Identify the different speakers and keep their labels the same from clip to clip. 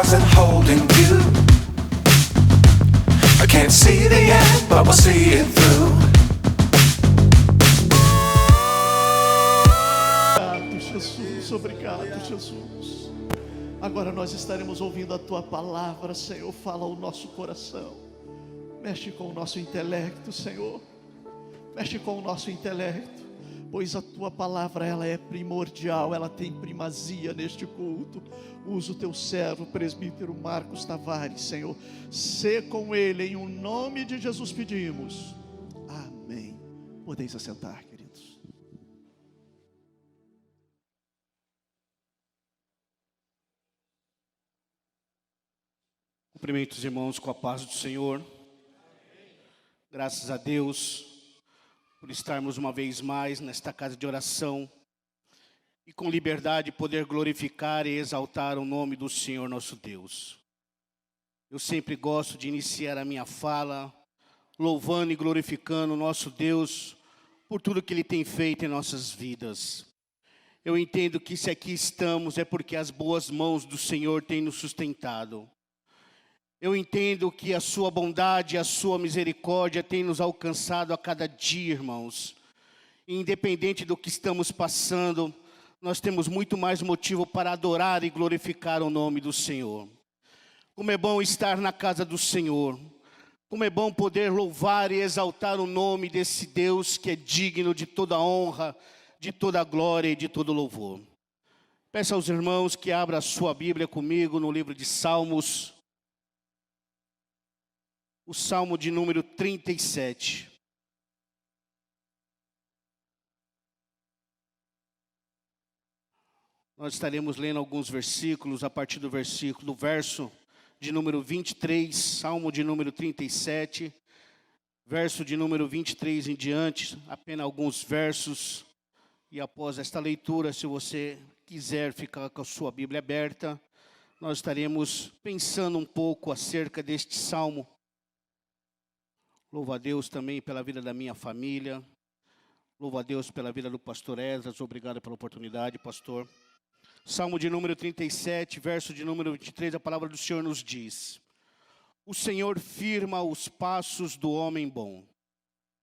Speaker 1: wasn't holding you. I can't see the end, but we'll see it through.
Speaker 2: Obrigado, Jesus. Agora nós estaremos ouvindo a Tua palavra, Senhor. Fala ao nosso coração. Mexe com o nosso intelecto, Senhor. Mexe com o nosso intelecto, pois a Tua palavra, ela é primordial, ela tem primazia neste culto. Usa o Teu servo, presbítero Marcos Tavares, Senhor. Sê com ele, em o nome de Jesus pedimos. Amém. Podeis assentar, queridos.
Speaker 3: Cumprimento os irmãos com a paz do Senhor. Graças a Deus por estarmos uma vez mais nesta casa de oração e com liberdade poder glorificar e exaltar o nome do Senhor nosso Deus. Eu sempre gosto de iniciar a minha fala louvando e glorificando o nosso Deus por tudo que Ele tem feito em nossas vidas. Eu entendo que se aqui estamos é porque as boas mãos do Senhor têm nos sustentado. Eu entendo que a sua bondade, a sua misericórdia tem nos alcançado a cada dia, irmãos. Independente do que estamos passando, nós temos muito mais motivo para adorar e glorificar o nome do Senhor. Como é bom estar na casa do Senhor. Como é bom poder louvar e exaltar o nome desse Deus que é digno de toda honra, de toda glória e de todo louvor. Peço aos irmãos que abram a sua Bíblia comigo no livro de Salmos. O Salmo de número 37. Nós estaremos lendo alguns versículos a partir do verso de número 23, Salmo de número 37, verso de número 23 em diante, apenas alguns versos. E após esta leitura, se você quiser ficar com a sua Bíblia aberta, nós estaremos pensando um pouco acerca deste Salmo. Louvo a Deus também pela vida da minha família. Louvo a Deus pela vida do pastor Esdras. Obrigado pela oportunidade, pastor. Salmo de número 37, verso de número 23, a palavra do Senhor nos diz: O Senhor firma os passos do homem bom,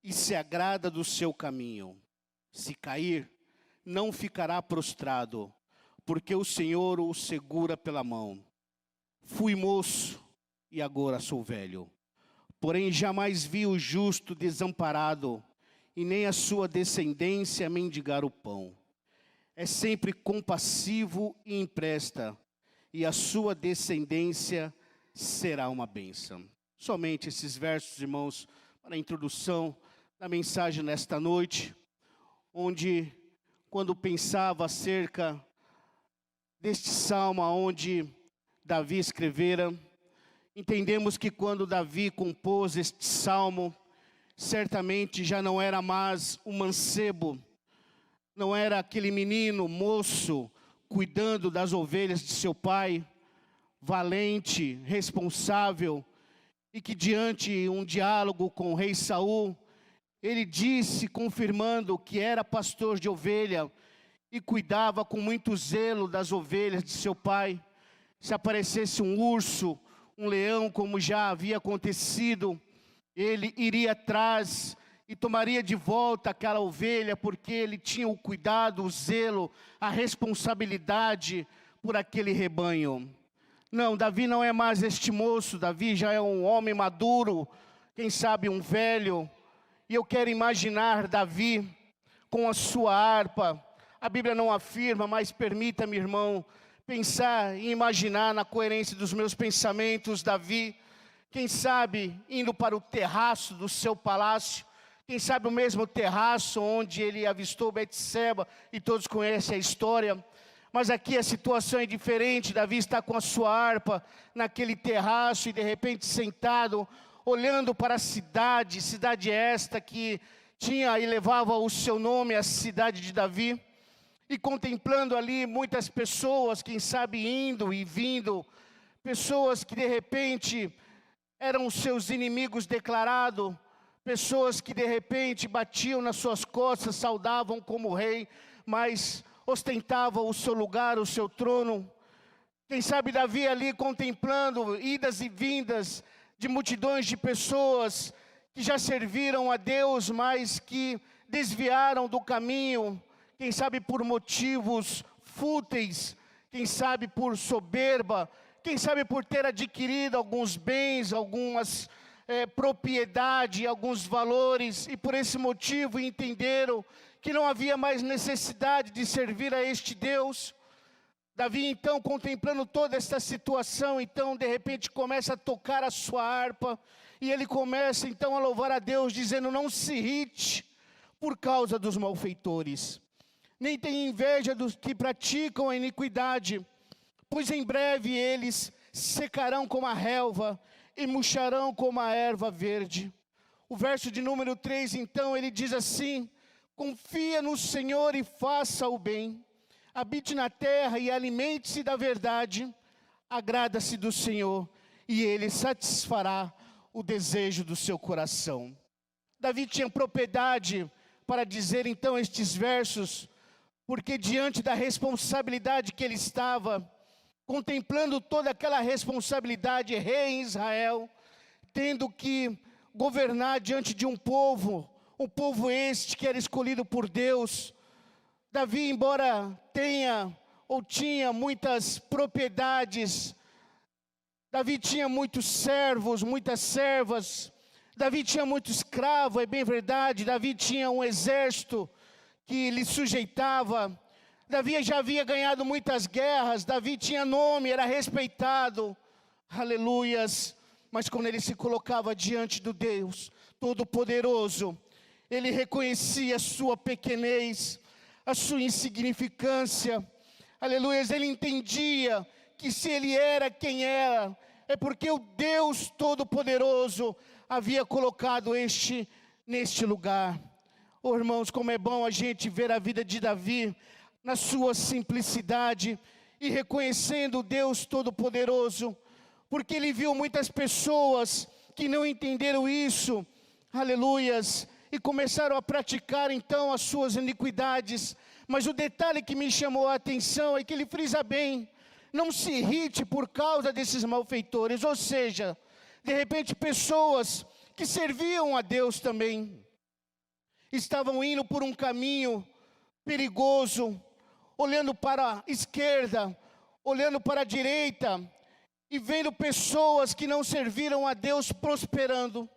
Speaker 3: e se agrada do seu caminho. Se cair, não ficará prostrado, porque o Senhor o segura pela mão. Fui moço, e agora sou velho. Porém, jamais vi o justo desamparado, e nem a sua descendência mendigar o pão. É sempre compassivo e empresta, e a sua descendência será uma bênção. Somente esses versos, irmãos, para a introdução da mensagem nesta noite, onde, quando pensava acerca deste salmo onde Davi escrevera, entendemos que quando Davi compôs este salmo, certamente já não era mais um mancebo, não era aquele menino, moço, cuidando das ovelhas de seu pai, valente, responsável, e que diante de um diálogo com o rei Saul, ele disse, confirmando que era pastor de ovelha, e cuidava com muito zelo das ovelhas de seu pai. Se aparecesse um urso, um leão, como já havia acontecido, ele iria atrás e tomaria de volta aquela ovelha, porque ele tinha o cuidado, o zelo, a responsabilidade por aquele rebanho. Não, Davi não é mais este moço, Davi já é um homem maduro, quem sabe um velho. E eu quero imaginar Davi com a sua harpa. A Bíblia não afirma, mas permita-me, irmão, pensar e imaginar na coerência dos meus pensamentos, Davi, quem sabe indo para o terraço do seu palácio, quem sabe o mesmo terraço onde ele avistou Betseba, e todos conhecem a história, mas aqui a situação é diferente. Davi está com a sua harpa naquele terraço e de repente sentado, olhando para a cidade esta que tinha e levava o seu nome, a cidade de Davi, e contemplando ali muitas pessoas, quem sabe indo e vindo, pessoas que de repente eram seus inimigos declarados, pessoas que de repente batiam nas suas costas, saudavam como rei, mas ostentavam o seu lugar, o seu trono. Quem sabe Davi ali contemplando idas e vindas de multidões de pessoas que já serviram a Deus, mas que desviaram do caminho, quem sabe por motivos fúteis, quem sabe por soberba, quem sabe por ter adquirido alguns bens, algumas propriedade, alguns valores, e por esse motivo entenderam que não havia mais necessidade de servir a este Deus. Davi então, contemplando toda essa situação, então de repente começa a tocar a sua harpa, e ele começa então a louvar a Deus, dizendo: não se irrite por causa dos malfeitores, nem tenha inveja dos que praticam a iniquidade, pois em breve eles secarão como a relva e murcharão como a erva verde. O verso de número 3, então, ele diz assim: confia no Senhor e faça o bem, habite na terra e alimente-se da verdade, agrada-se do Senhor e Ele satisfará o desejo do seu coração. Davi tinha propriedade para dizer então estes versos, porque diante da responsabilidade que ele estava, contemplando toda aquela responsabilidade, rei em Israel, tendo que governar diante de um povo este que era escolhido por Deus. Davi, embora tenha ou tinha muitas propriedades, Davi tinha muitos servos, muitas servas, Davi tinha muito escravo, é bem verdade, Davi tinha um exército que lhe sujeitava, Davi já havia ganhado muitas guerras, Davi tinha nome, era respeitado, aleluias, mas quando ele se colocava diante do Deus Todo-Poderoso, ele reconhecia a sua pequenez, a sua insignificância, aleluias, ele entendia que se ele era quem era, é porque o Deus Todo-Poderoso havia colocado neste lugar. Oh, irmãos, como é bom a gente ver a vida de Davi na sua simplicidade e reconhecendo o Deus Todo-Poderoso, porque ele viu muitas pessoas que não entenderam isso, aleluias, e começaram a praticar então as suas iniquidades. Mas o detalhe que me chamou a atenção é que ele frisa bem: não se irrite por causa desses malfeitores, ou seja, de repente pessoas que serviam a Deus também, estavam indo por um caminho perigoso, olhando para a esquerda, olhando para a direita, e vendo pessoas que não serviram a Deus prosperando,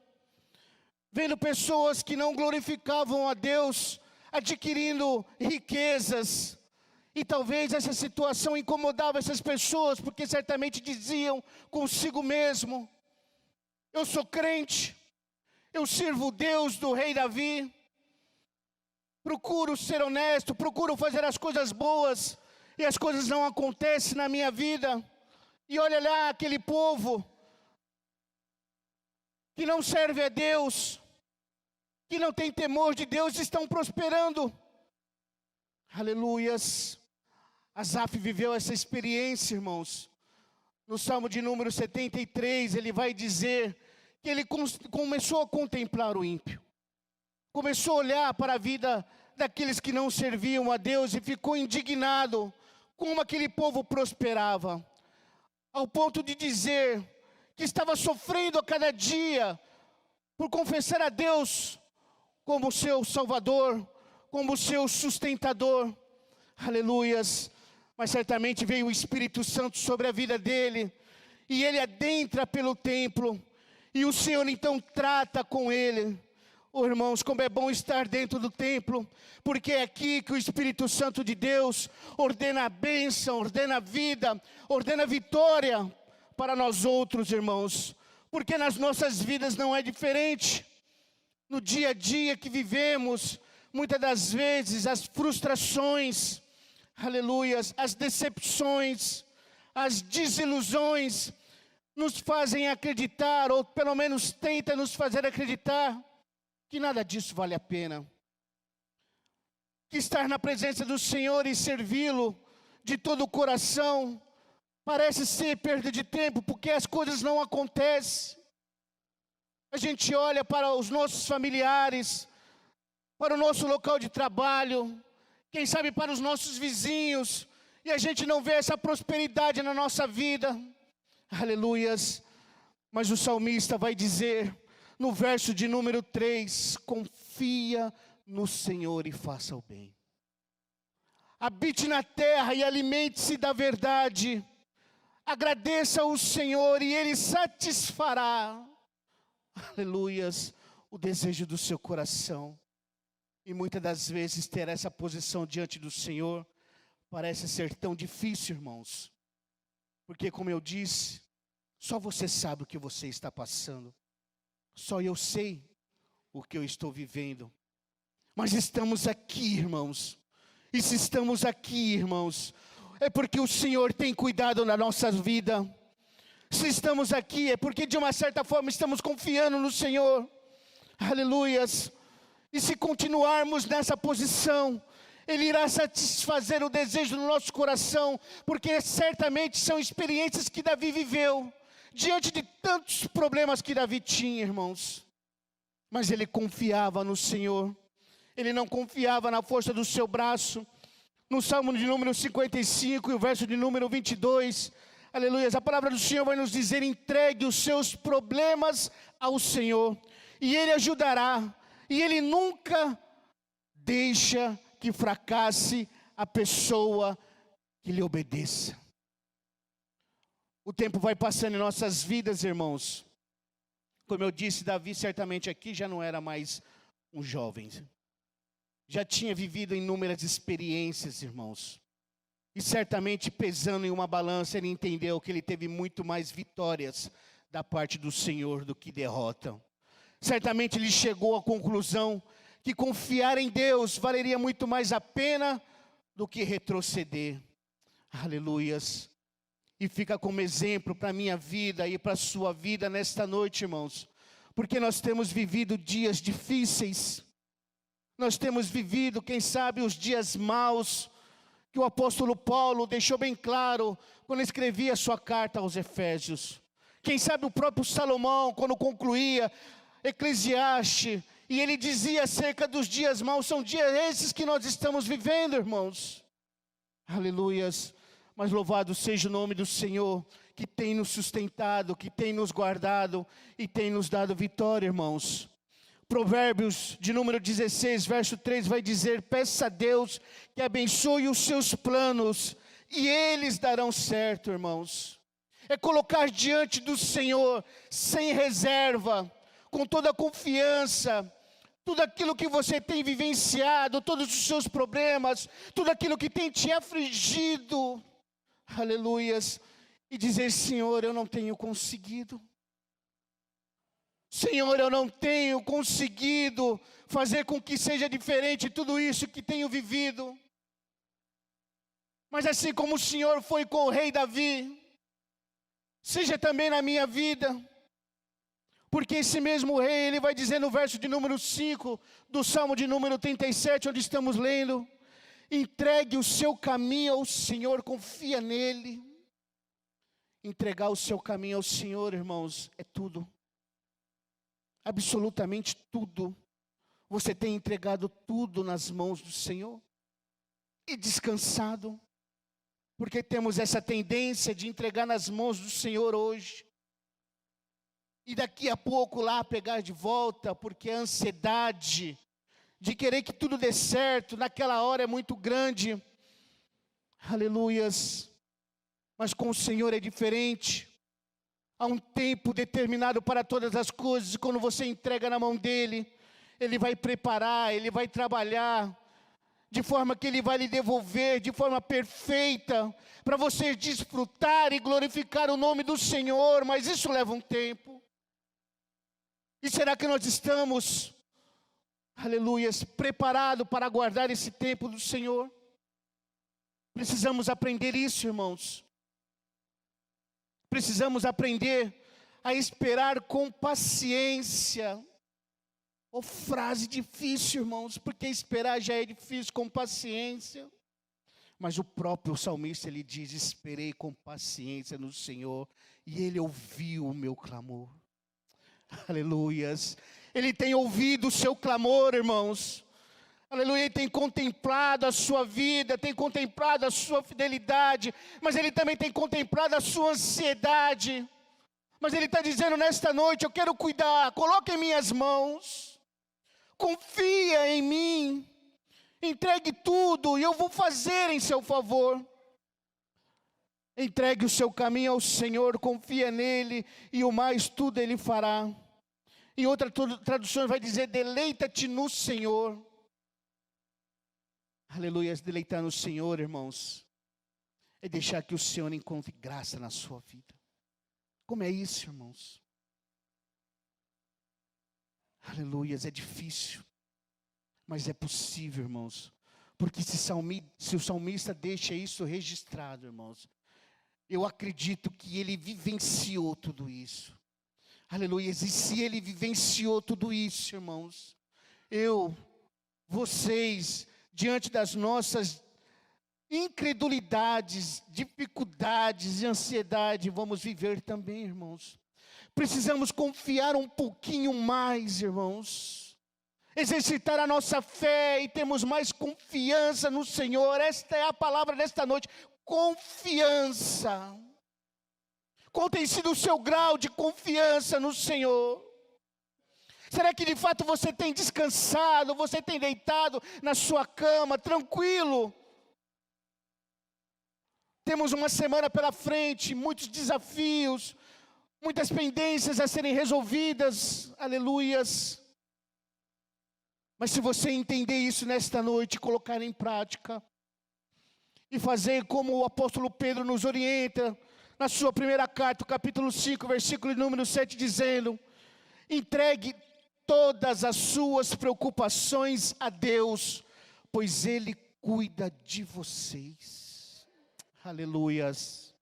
Speaker 3: vendo pessoas que não glorificavam a Deus, adquirindo riquezas, e talvez essa situação incomodava essas pessoas, porque certamente diziam consigo mesmo: eu sou crente, eu sirvo o Deus do rei Davi, procuro ser honesto, procuro fazer as coisas boas, e as coisas não acontecem na minha vida. E olha lá aquele povo que não serve a Deus, que não tem temor de Deus, estão prosperando. Aleluias. Asaf viveu essa experiência, irmãos. No Salmo de número 73, ele vai dizer que ele começou a contemplar o ímpio. Começou a olhar para a vida daqueles que não serviam a Deus e ficou indignado como aquele povo prosperava, ao ponto de dizer que estava sofrendo a cada dia por confessar a Deus como seu Salvador, como seu sustentador. Aleluias. Mas certamente veio o Espírito Santo sobre a vida dele, e ele adentra pelo templo, e o Senhor então trata com ele. Oh, irmãos, como é bom estar dentro do templo, porque é aqui que o Espírito Santo de Deus ordena a bênção, ordena a vida, ordena a vitória para nós outros, irmãos. Porque nas nossas vidas não é diferente. No dia a dia que vivemos, muitas das vezes as frustrações, aleluias, as decepções, as desilusões nos fazem acreditar, ou pelo menos tentam nos fazer acreditar, que nada disso vale a pena. Que estar na presença do Senhor e servi-lo de todo o coração parece ser perda de tempo, porque as coisas não acontecem. A gente olha para os nossos familiares, para o nosso local de trabalho, quem sabe para os nossos vizinhos, e a gente não vê essa prosperidade na nossa vida. Aleluias. Mas o salmista vai dizer, no verso de número 3, confia no Senhor e faça o bem. Habite na terra e alimente-se da verdade. Agradeça ao Senhor e Ele satisfará, aleluias, o desejo do seu coração. E muitas das vezes ter essa posição diante do Senhor parece ser tão difícil, irmãos. Porque como eu disse, só você sabe o que você está passando. Só eu sei o que eu estou vivendo. Mas estamos aqui, irmãos. E se estamos aqui, irmãos, é porque o Senhor tem cuidado na nossa vida. Se estamos aqui, é porque de uma certa forma estamos confiando no Senhor. Aleluias. E se continuarmos nessa posição, Ele irá satisfazer o desejo do nosso coração, porque certamente são experiências que Davi viveu, diante de tantos problemas que Davi tinha, irmãos. Mas ele confiava no Senhor, ele não confiava na força do seu braço. No Salmo de número 55 e o verso de número 22, aleluia, a palavra do Senhor vai nos dizer, entregue os seus problemas ao Senhor, e Ele ajudará, e Ele nunca deixa que fracasse a pessoa que lhe obedeça. O tempo vai passando em nossas vidas, irmãos. Como eu disse, Davi certamente aqui já não era mais um jovem. Já tinha vivido inúmeras experiências, irmãos. E certamente pesando em uma balança, ele entendeu que ele teve muito mais vitórias da parte do Senhor do que derrota. Certamente ele chegou à conclusão que confiar em Deus valeria muito mais a pena do que retroceder. Aleluias. E fica como exemplo para a minha vida e para a sua vida nesta noite, irmãos. Porque nós temos vivido dias difíceis. Nós temos vivido, quem sabe, os dias maus, que o apóstolo Paulo deixou bem claro, quando escrevia a sua carta aos Efésios. Quem sabe o próprio Salomão, quando concluía Eclesiastes, e ele dizia acerca dos dias maus, são dias esses que nós estamos vivendo, irmãos. Aleluias. Mas louvado seja o nome do Senhor, que tem nos sustentado, que tem nos guardado e tem nos dado vitória, irmãos. Provérbios de número 16, verso 3 vai dizer, peça a Deus que abençoe os seus planos e eles darão certo, irmãos. É colocar diante do Senhor, sem reserva, com toda a confiança, tudo aquilo que você tem vivenciado, todos os seus problemas, tudo aquilo que tem te afligido, aleluias, e dizer, Senhor, eu não tenho conseguido. Senhor, eu não tenho conseguido fazer com que seja diferente tudo isso que tenho vivido. Mas assim como o Senhor foi com o rei Davi, seja também na minha vida. Porque esse mesmo rei, ele vai dizer no verso de número 5, do Salmo de número 37, onde estamos lendo, entregue o seu caminho ao Senhor, confia nele. Entregar o seu caminho ao Senhor, irmãos, é tudo. Absolutamente tudo. Você tem entregado tudo nas mãos do Senhor e descansado, porque temos essa tendência de entregar nas mãos do Senhor hoje e daqui a pouco lá pegar de volta, porque a ansiedade de querer que tudo dê certo naquela hora é muito grande. Aleluias. Mas com o Senhor é diferente. Há um tempo determinado para todas as coisas, e quando você entrega na mão dEle, Ele vai preparar, Ele vai trabalhar, de forma que Ele vai lhe devolver, de forma perfeita, para você desfrutar e glorificar o nome do Senhor, mas isso leva um tempo. E será que nós estamos, aleluias, preparados para aguardar esse tempo do Senhor? Precisamos aprender isso, irmãos. Precisamos aprender a esperar com paciência. Oh, frase difícil, irmãos, porque esperar já é difícil, com paciência. Mas o próprio salmista, ele diz, esperei com paciência no Senhor, e Ele ouviu o meu clamor. Aleluias. Ele tem ouvido o seu clamor, irmãos. Aleluia, Ele tem contemplado a sua vida, tem contemplado a sua fidelidade, mas Ele também tem contemplado a sua ansiedade. Mas Ele está dizendo nesta noite, eu quero cuidar, coloca em minhas mãos, confia em mim, entregue tudo e eu vou fazer em seu favor. Entregue o seu caminho ao Senhor, confia nele e o mais tudo Ele fará. Em outra tradução vai dizer, deleita-te no Senhor. Aleluia, deleitar no Senhor, irmãos, é deixar que o Senhor encontre graça na sua vida. Como é isso, irmãos? Aleluia, é difícil, mas é possível, irmãos. Porque se o salmista deixa isso registrado, irmãos, eu acredito que ele vivenciou tudo isso. Aleluia, e se ele vivenciou tudo isso, irmãos, vocês, diante das nossas incredulidades, dificuldades e ansiedade, vamos viver também, irmãos. Precisamos confiar um pouquinho mais, irmãos. Exercitar a nossa fé e termos mais confiança no Senhor. Esta é a palavra desta noite, confiança. Qual tem sido o seu grau de confiança no Senhor? Será que de fato você tem descansado, você tem deitado na sua cama, tranquilo? Temos uma semana pela frente, muitos desafios, muitas pendências a serem resolvidas, aleluias. Mas se você entender isso nesta noite, colocar em prática, e fazer como o apóstolo Pedro nos orienta, na sua primeira carta, capítulo 5, versículo número 7, dizendo, entregue todas as suas preocupações a Deus, pois Ele cuida de vocês. Aleluias.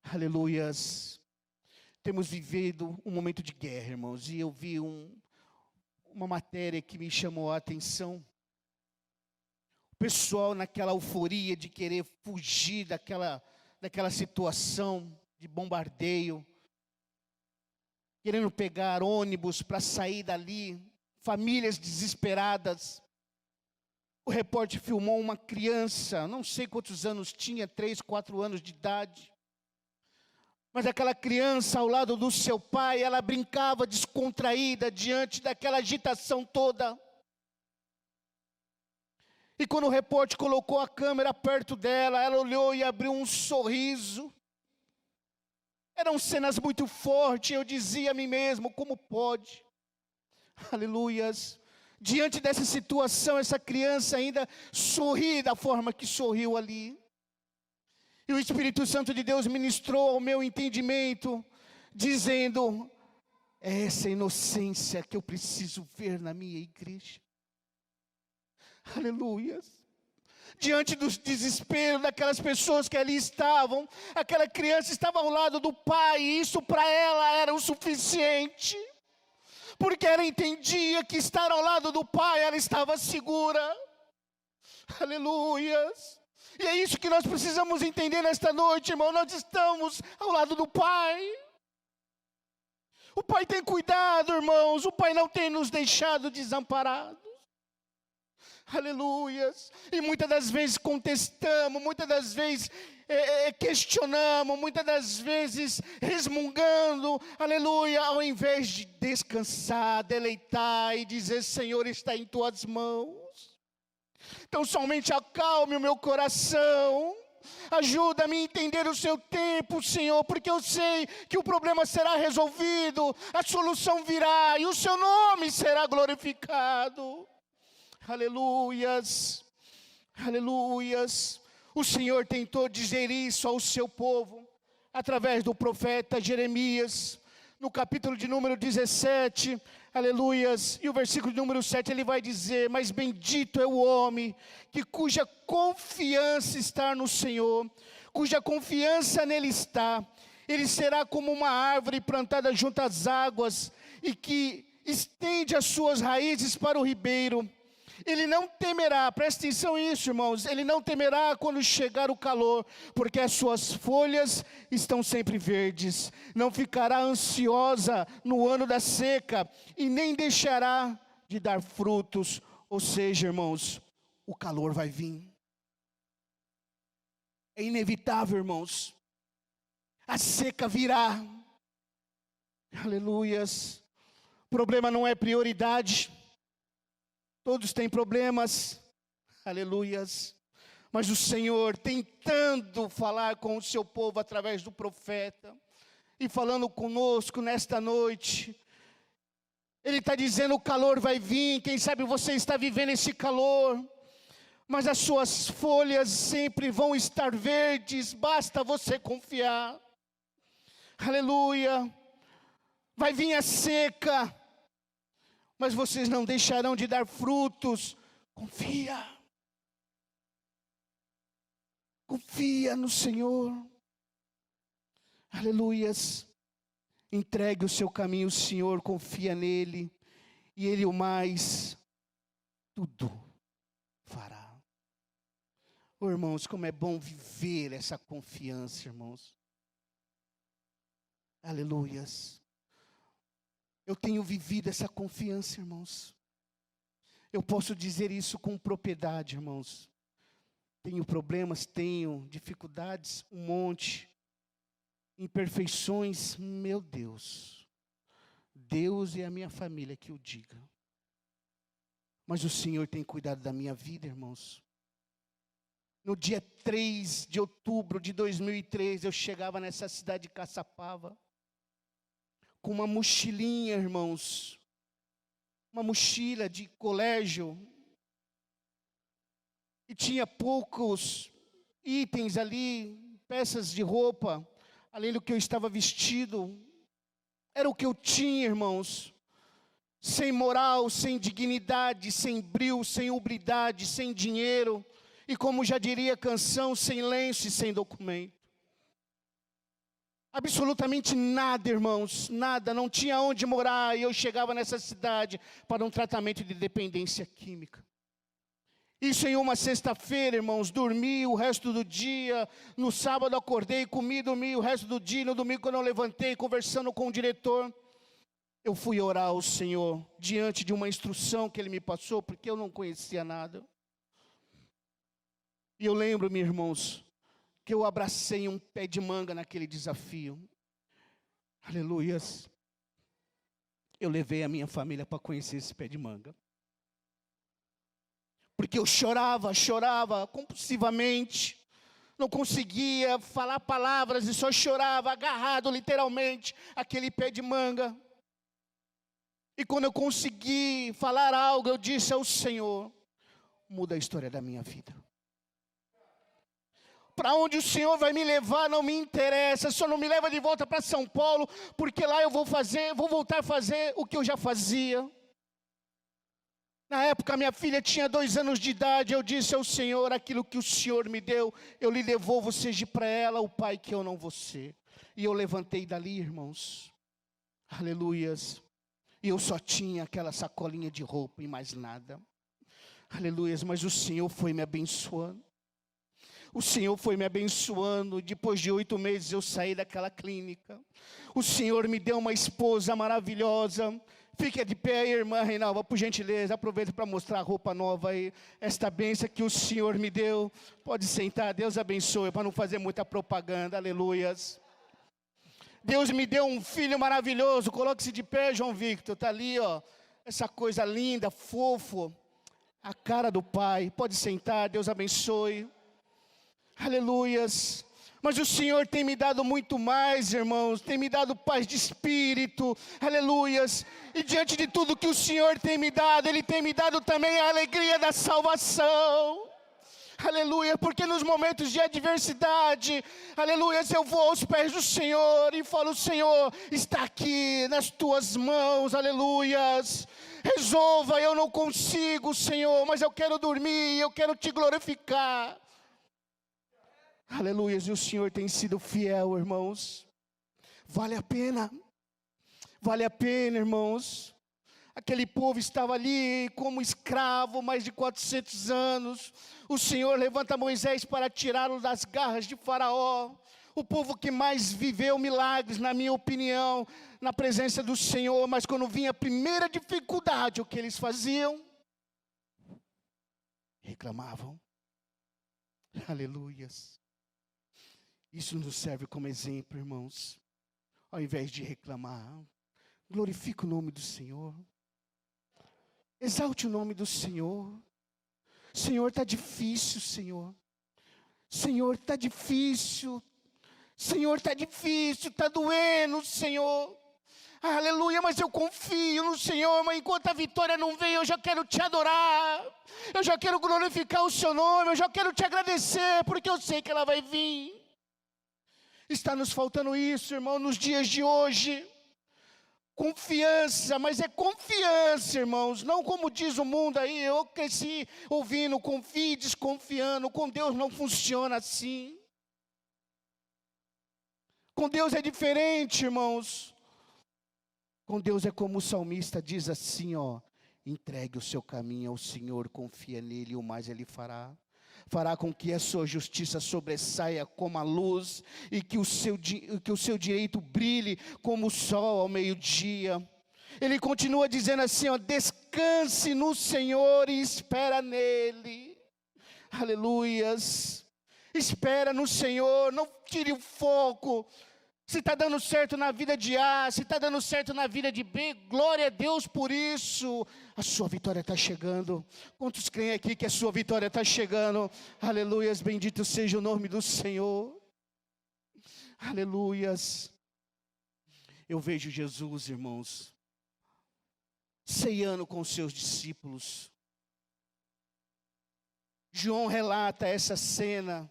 Speaker 3: Aleluias. Temos vivido um momento de guerra, irmãos, e eu vi uma matéria que me chamou a atenção. O pessoal naquela euforia de querer fugir daquela situação de bombardeio, querendo pegar ônibus para sair dali, famílias desesperadas. O repórter filmou uma criança, não sei quantos anos tinha, 3, 4 anos de idade. Mas aquela criança ao lado do seu pai, ela brincava descontraída diante daquela agitação toda. E quando o repórter colocou a câmera perto dela, ela olhou e abriu um sorriso. Eram cenas muito fortes, eu dizia a mim mesmo, como pode? Aleluias. Diante dessa situação, essa criança ainda sorri da forma que sorriu ali. E o Espírito Santo de Deus ministrou ao meu entendimento, dizendo, é essa inocência que eu preciso ver na minha igreja. Aleluias. Diante do desespero daquelas pessoas que ali estavam, aquela criança estava ao lado do pai, e isso para ela era o suficiente, porque ela entendia que estar ao lado do pai, ela estava segura. Aleluias. E é isso que nós precisamos entender nesta noite, irmão. Nós estamos ao lado do pai. O pai tem cuidado, irmãos. O pai não tem nos deixado desamparados. Aleluias. E muitas das vezes contestamos, muitas das vezes questionamos, muitas das vezes resmungando, aleluia, ao invés de descansar, deleitar e dizer, Senhor, está em tuas mãos. Então somente acalme o meu coração, ajuda-me a entender o seu tempo, Senhor, porque eu sei que o problema será resolvido, a solução virá e o seu nome será glorificado. Aleluias, aleluias. O Senhor tentou dizer isso ao seu povo, através do profeta Jeremias, no capítulo de número 17, aleluias, e o versículo de número 7, ele vai dizer, mas bendito é o homem, cuja confiança está no Senhor, cuja confiança nele está, ele será como uma árvore plantada junto às águas, e que estende as suas raízes para o ribeiro. Ele não temerá, presta atenção nisso, irmãos, ele não temerá quando chegar o calor, porque as suas folhas estão sempre verdes, não ficará ansiosa no ano da seca, e nem deixará de dar frutos. Ou seja, irmãos, o calor vai vir. É inevitável, irmãos. A seca virá. Aleluias. O problema não é prioridade. Todos têm problemas. Aleluias. Mas o Senhor, tentando falar com o seu povo através do profeta, e falando conosco nesta noite, Ele está dizendo: o calor vai vir. Quem sabe você está vivendo esse calor, mas as suas folhas sempre vão estar verdes, basta você confiar. Aleluia. Vai vir a seca, mas vocês não deixarão de dar frutos. Confia. Confia no Senhor. Aleluias. Entregue o seu caminho ao Senhor, confia nele, e Ele o mais tudo fará. Oh, irmãos, como é bom viver essa confiança, irmãos. Aleluias. Eu tenho vivido essa confiança, irmãos. Eu posso dizer isso com propriedade, irmãos. Tenho problemas, tenho dificuldades, um monte. Imperfeições, meu Deus. Deus e a minha família que o diga. Mas o Senhor tem cuidado da minha vida, irmãos. No dia 3 de outubro de 2003, eu chegava nessa cidade de Caçapava, com uma mochilinha, irmãos. Uma mochila de colégio. E tinha poucos itens ali, peças de roupa, além do que eu estava vestido. Era o que eu tinha, irmãos. Sem moral, sem dignidade, sem brio, sem ubridade, sem dinheiro. E como já diria a canção, sem lenço e sem documento. Absolutamente nada, irmãos, nada. Não tinha onde morar. E eu chegava nessa cidade para um tratamento de dependência química. Isso em uma sexta-feira, irmãos, dormi o resto do dia. No sábado acordei, comi, dormi o resto do dia. No domingo, quando eu levantei, conversando com o diretor, eu fui orar ao Senhor, diante de uma instrução que Ele me passou, porque eu não conhecia nada. E eu lembro-me, irmãos, que eu abracei um pé de manga naquele desafio. Aleluias. Eu levei a minha família para conhecer esse pé de manga. Porque eu chorava compulsivamente. Não conseguia falar palavras e só chorava, agarrado literalmente àquele pé de manga. E quando eu consegui falar algo, eu disse ao Senhor: muda a história da minha vida. Para onde o Senhor vai me levar não me interessa, só não me leva de volta para São Paulo, porque lá eu vou voltar a fazer o que eu já fazia. Na época, minha filha tinha 2 anos de idade. Eu disse ao Senhor: aquilo que o Senhor me deu, eu lhe devolvo, seja para ela o pai que eu não vou ser. E eu levantei dali, irmãos. Aleluias. E eu só tinha aquela sacolinha de roupa e mais nada. Aleluias. Mas o Senhor foi me abençoando. O Senhor foi me abençoando. Depois de 8 meses eu saí daquela clínica. O Senhor me deu uma esposa maravilhosa. Fique de pé aí, irmã Reinalva, por gentileza. Aproveita para mostrar a roupa nova aí. Esta bênção que o Senhor me deu. Pode sentar, Deus abençoe, para não fazer muita propaganda. Aleluias. Deus me deu um filho maravilhoso. Coloque-se de pé, João Victor. Está ali, ó. Essa coisa linda, fofo. A cara do Pai. Pode sentar, Deus abençoe. Aleluias. Mas o Senhor tem me dado muito mais, irmãos. Tem me dado paz de espírito. Aleluias. E diante de tudo que o Senhor tem me dado, Ele tem me dado também a alegria da salvação. Aleluia. Porque nos momentos de adversidade, aleluias, eu vou aos pés do Senhor e falo: Senhor, está aqui nas tuas mãos. Aleluias. Resolva, eu não consigo, Senhor, mas eu quero dormir, eu quero te glorificar. Aleluia, e o Senhor tem sido fiel, irmãos. Vale a pena, irmãos. Aquele povo estava ali como escravo, mais de 400 anos. O Senhor levanta Moisés para tirá-lo das garras de Faraó. O povo que mais viveu milagres, na minha opinião, na presença do Senhor. Mas quando vinha a primeira dificuldade, o que eles faziam? Reclamavam. Aleluias. Isso nos serve como exemplo, irmãos. Ao invés de reclamar, glorifique o nome do Senhor. Exalte o nome do Senhor. Senhor, está difícil, Senhor. Senhor, está difícil. Senhor, está difícil, está doendo, Senhor. Aleluia, mas eu confio no Senhor, mas enquanto a vitória não vem, eu já quero te adorar. Eu já quero glorificar o seu nome, eu já quero te agradecer, porque eu sei que ela vai vir. Está nos faltando isso, irmão, nos dias de hoje. Confiança, mas é confiança, irmãos, não como diz o mundo aí, eu cresci ouvindo, confie, desconfiando, com Deus não funciona assim. Com Deus é diferente, irmãos. Com Deus é como o salmista diz assim, ó, entregue o seu caminho ao Senhor, confia nele e o mais ele fará. Fará com que a sua justiça sobressaia como a luz e que o seu direito brilhe como o sol ao meio-dia. Ele continua dizendo assim, ó, descanse no Senhor e espera nele. Aleluias. Espera no Senhor, não tire o foco. Se está dando certo na vida de A, se está dando certo na vida de B, glória a Deus por isso. A sua vitória está chegando. Quantos creem aqui que a sua vitória está chegando? Aleluias, bendito seja o nome do Senhor. Aleluias. Eu vejo Jesus, irmãos, ceando com os seus discípulos. João relata essa cena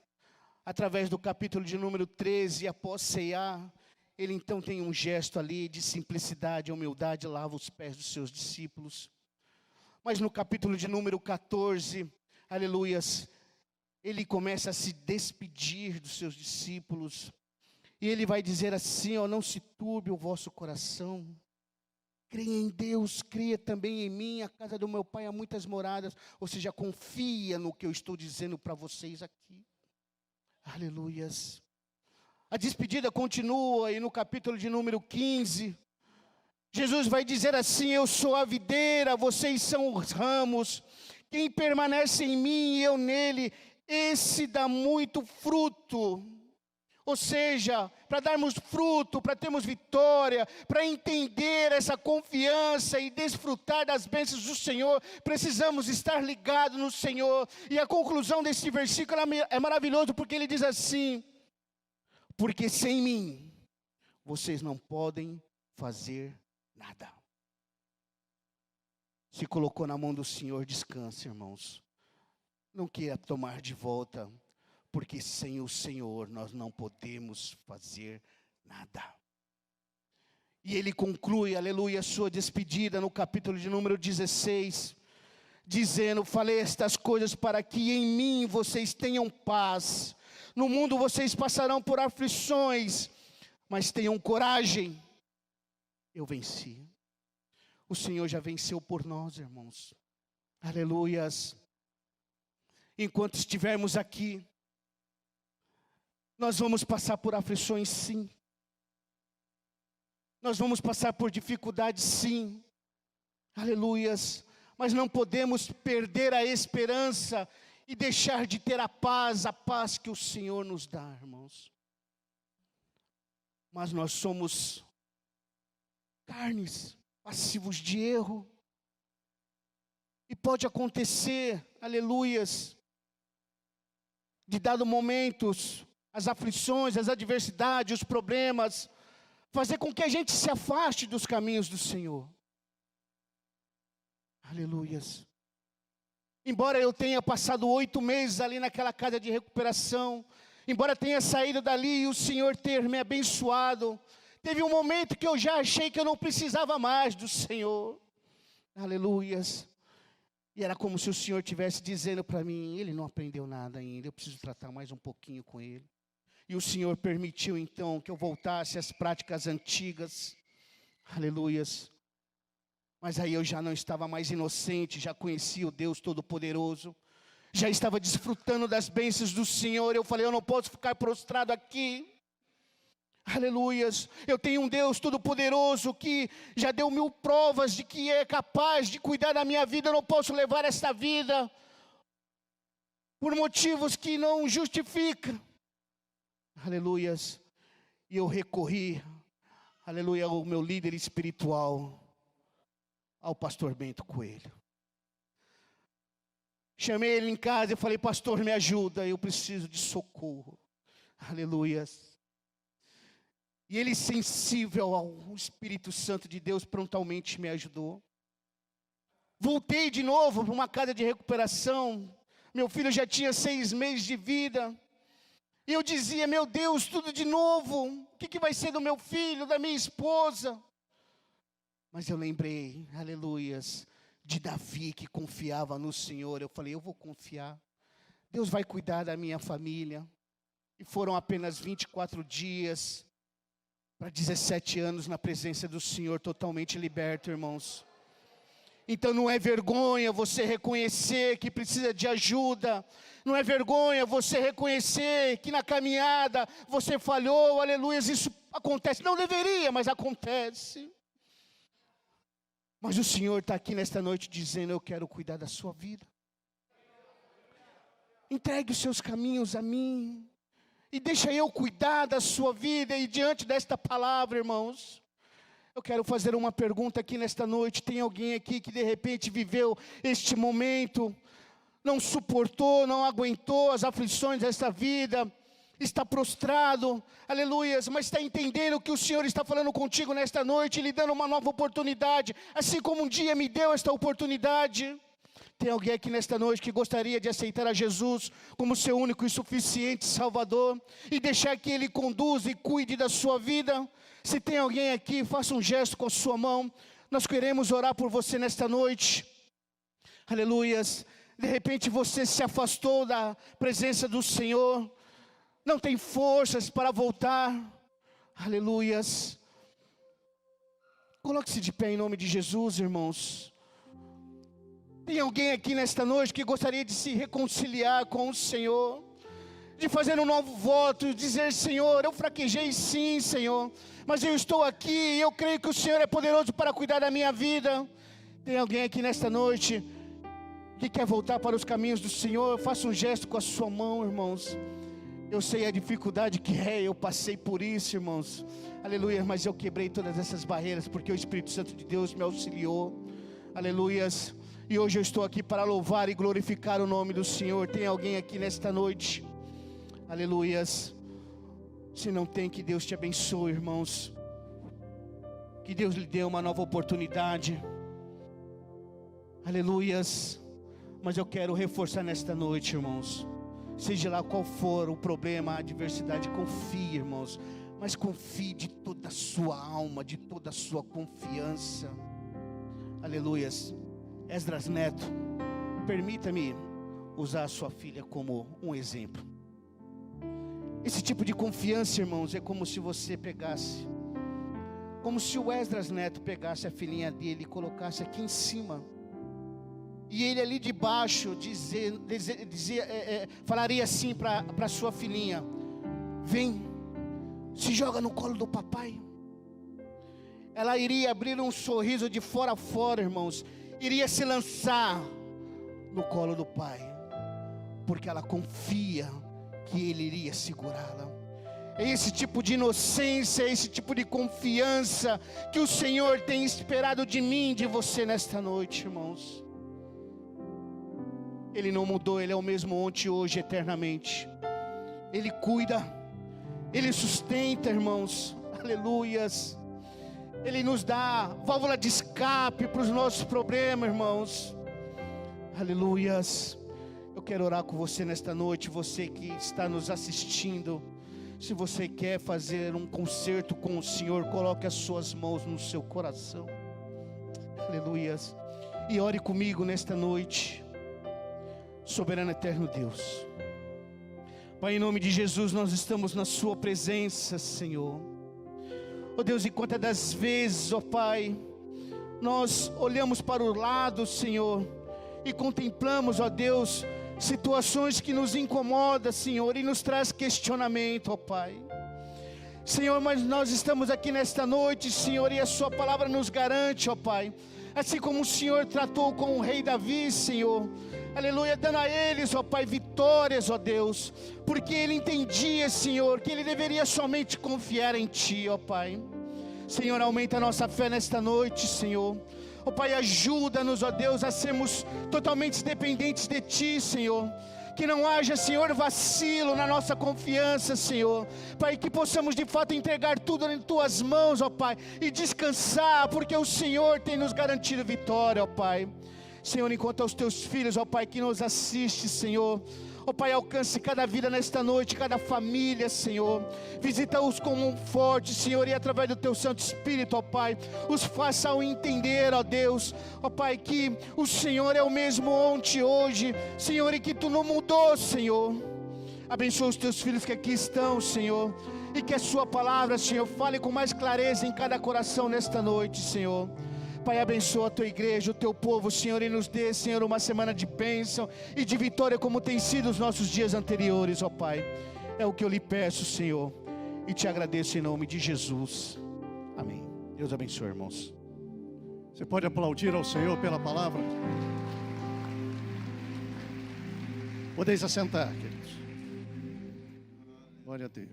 Speaker 3: através do capítulo de número 13, após ceiar, ele então tem um gesto ali de simplicidade, humildade, lava os pés dos seus discípulos. Mas no capítulo de número 14, aleluias, ele começa a se despedir dos seus discípulos. E ele vai dizer assim, ó, não se turbe o vosso coração. Creia em Deus, creia também em mim, a casa do meu pai há muitas moradas. Ou seja, confia no que eu estou dizendo para vocês aqui. Aleluias. A despedida continua e no capítulo de número 15, Jesus vai dizer assim, eu sou a videira, vocês são os ramos. Quem permanece em mim e eu nele, esse dá muito fruto. Ou seja, para darmos fruto, para termos vitória, para entender essa confiança e desfrutar das bênçãos do Senhor, precisamos estar ligados no Senhor. E a conclusão desse versículo é maravilhoso, porque ele diz assim, porque sem mim, vocês não podem fazer nada. Se colocou na mão do Senhor, descanse, irmãos. Não queira tomar de volta, porque sem o Senhor nós não podemos fazer nada. E ele conclui, aleluia, a sua despedida no capítulo de número 16, dizendo, falei estas coisas para que em mim vocês tenham paz. No mundo vocês passarão por aflições, mas tenham coragem. Eu venci. O Senhor já venceu por nós, irmãos. Aleluias. Enquanto estivermos aqui, nós vamos passar por aflições, sim. Nós vamos passar por dificuldades, sim. Aleluias. Mas não podemos perder a esperança e deixar de ter a paz que o Senhor nos dá, irmãos. Mas nós somos carnes, passivos de erro. E pode acontecer, aleluias, de dado momentos, as aflições, as adversidades, os problemas, fazer com que a gente se afaste dos caminhos do Senhor. Aleluias. Embora eu tenha passado 8 meses ali naquela casa de recuperação, embora tenha saído dali e o Senhor ter me abençoado, teve um momento que eu já achei que eu não precisava mais do Senhor. Aleluias. E era como se o Senhor estivesse dizendo para mim, ele não aprendeu nada ainda, eu preciso tratar mais um pouquinho com ele. E o Senhor permitiu então que eu voltasse às práticas antigas. Aleluias. Mas aí eu já não estava mais inocente, já conhecia o Deus Todo-Poderoso. Já estava desfrutando das bênçãos do Senhor. Eu falei, eu não posso ficar prostrado aqui. Aleluias. Eu tenho um Deus todo-poderoso que já deu 1000 provas de que é capaz de cuidar da minha vida. Eu não posso levar esta vida por motivos que não justificam. Aleluias. E eu recorri, aleluia, ao meu líder espiritual, ao pastor Bento Coelho. Chamei ele em casa e falei: pastor, me ajuda, eu preciso de socorro. Aleluias. E ele, sensível ao Espírito Santo de Deus, prontamente me ajudou. Voltei de novo para uma casa de recuperação. Meu filho já tinha 6 meses de vida. E eu dizia: meu Deus, tudo de novo. O que vai ser do meu filho, da minha esposa? Mas eu lembrei, aleluias, de Davi que confiava no Senhor. Eu falei: eu vou confiar. Deus vai cuidar da minha família. E foram apenas 24 dias para 17 anos na presença do Senhor, totalmente liberto, irmãos. Então não é vergonha você reconhecer que precisa de ajuda. Não é vergonha você reconhecer que na caminhada você falhou, aleluia. Isso acontece, não deveria, mas acontece. Mas o Senhor está aqui nesta noite dizendo: eu quero cuidar da sua vida. Entregue os seus caminhos a mim. E deixa eu cuidar da sua vida. E diante desta palavra, irmãos, eu quero fazer uma pergunta aqui nesta noite. Tem alguém aqui que de repente viveu este momento, não suportou, não aguentou as aflições desta vida, está prostrado, aleluias, mas está entendendo que o Senhor está falando contigo nesta noite, lhe dando uma nova oportunidade, assim como um dia me deu esta oportunidade. Tem alguém aqui nesta noite que gostaria de aceitar a Jesus como seu único e suficiente Salvador e deixar que Ele conduza e cuide da sua vida? Se tem alguém aqui, faça um gesto com a sua mão. Nós queremos orar por você nesta noite. Aleluias. De repente você se afastou da presença do Senhor, não tem forças para voltar. Aleluias. Coloque-se de pé em nome de Jesus, irmãos. Tem alguém aqui nesta noite que gostaria de se reconciliar com o Senhor, de fazer um novo voto, dizer: Senhor, eu fraquejei sim, Senhor, mas eu estou aqui e eu creio que o Senhor é poderoso para cuidar da minha vida. Tem alguém aqui nesta noite que quer voltar para os caminhos do Senhor? Faça um gesto com a sua mão, irmãos. Eu sei a dificuldade que é, eu passei por isso, irmãos. Aleluia, mas eu quebrei todas essas barreiras porque o Espírito Santo de Deus me auxiliou. Aleluias. E hoje eu estou aqui para louvar e glorificar o nome do Senhor. Tem alguém aqui nesta noite? Aleluias. Se não tem, que Deus te abençoe, irmãos. Que Deus lhe dê uma nova oportunidade. Aleluias. Mas eu quero reforçar nesta noite, irmãos. Seja lá qual for o problema, a adversidade, confie, irmãos. Mas confie de toda a sua alma, de toda a sua confiança. Aleluias. Esdras Neto, permita-me usar a sua filha como um exemplo. Esse tipo de confiança, irmãos, é como se você pegasse, como se o Esdras Neto pegasse a filhinha dele e colocasse aqui em cima, e ele ali de baixo falaria assim para sua filhinha: vem, se joga no colo do papai. Ela iria abrir um sorriso de fora a fora, irmãos, iria se lançar no colo do pai, porque ela confia que ele iria segurá-la. É esse tipo de inocência, é esse tipo de confiança que o Senhor tem esperado de mim, de você nesta noite, irmãos. Ele não mudou, Ele é o mesmo ontem, hoje, eternamente. Ele cuida, Ele sustenta, irmãos, aleluias. Ele nos dá válvula de escape para os nossos problemas, irmãos. Aleluias. Eu quero orar com você nesta noite, você que está nos assistindo. Se você quer fazer um concerto com o Senhor, coloque as suas mãos no seu coração. Aleluias. E ore comigo nesta noite. Soberano eterno Deus. Pai, em nome de Jesus, nós estamos na sua presença, Senhor. Ó Deus, e quantas das vezes, ó Pai, nós olhamos para o lado, Senhor, e contemplamos, ó Deus, situações que nos incomodam, Senhor, e nos traz questionamento, ó Pai. Senhor, mas nós estamos aqui nesta noite, Senhor, e a sua palavra nos garante, ó Pai, assim como o Senhor tratou com o rei Davi, Senhor, aleluia, dando a eles, ó Pai, vitórias, ó Deus, porque ele entendia, Senhor, que ele deveria somente confiar em Ti, ó Pai. Senhor, aumenta a nossa fé nesta noite, Senhor. Ó Pai, ajuda-nos, ó Deus, a sermos totalmente dependentes de Ti, Senhor. Que não haja, Senhor, vacilo na nossa confiança, Senhor. Pai, que possamos de fato entregar tudo em Tuas mãos, ó Pai, e descansar, porque o Senhor tem nos garantido vitória, ó Pai. Senhor, enquanto aos Teus filhos, ó Pai, que nos assiste, Senhor, ó Pai, alcance cada vida nesta noite, cada família, Senhor. Visita-os com um forte, Senhor, e através do Teu Santo Espírito, ó Pai, os faça entender, ó Deus, ó Pai, que o Senhor é o mesmo ontem, hoje, Senhor, e que Tu não mudou, Senhor. Abençoa os Teus filhos que aqui estão, Senhor, e que a Sua palavra, Senhor, fale com mais clareza em cada coração nesta noite, Senhor. Pai, abençoa a Tua igreja, o Teu povo, Senhor, e nos dê, Senhor, uma semana de bênção e de vitória, como tem sido os nossos dias anteriores, ó Pai. É o que eu lhe peço, Senhor, e Te agradeço em nome de Jesus. Amém. Deus abençoe, irmãos.
Speaker 2: Você pode aplaudir ao Senhor pela palavra? Podeis assentar, queridos. Glória a Deus.